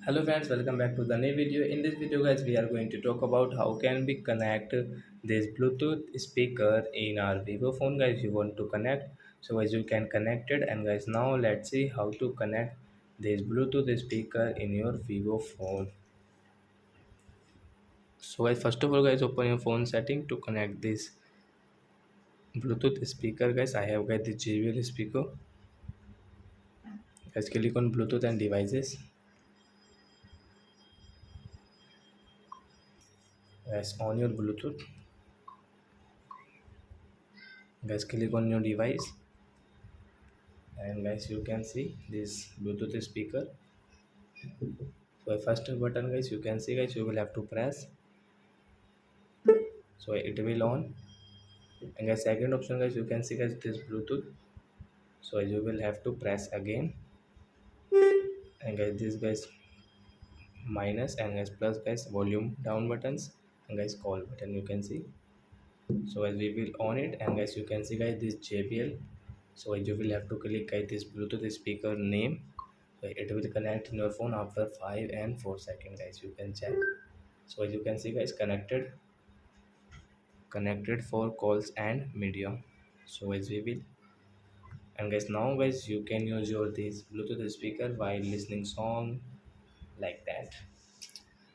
Hello friends, welcome back to the new video. In this video guys, we are going to talk about how can we connect this Bluetooth speaker in our Vivo phone guys. You want to connect, so guys you can connect it. And guys, now let's see how to connect this Bluetooth speaker in your Vivo phone. So guys, first of all guys, open your phone setting to connect this Bluetooth speaker guys. I have got the JBL speaker. Guys, click on Bluetooth and devices. Guys, on your Bluetooth. Guys, click on your device, and guys you can see this Bluetooth speaker. So first button guys, you can see guys, you will have to press, so it will on. And guys, second option guys, you can see guys this Bluetooth, so you will have to press again. And guys, this guys minus, and guys plus guys volume down buttons, and guys call button you can see. So as we will on it, and guys you can see guys this JBL. So you will have to click guys this Bluetooth speaker name. So it will connect in your phone after 5 and 4 seconds guys, you can check. So as you can see guys, connected for calls and media. So as we will, and guys now guys you can use your this Bluetooth speaker while listening song like that.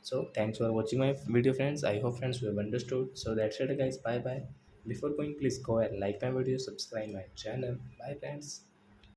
So thanks for watching my video friends. I hope friends you have understood. So that's it guys, bye bye. Before going, please go and like my video, subscribe my channel. Bye friends.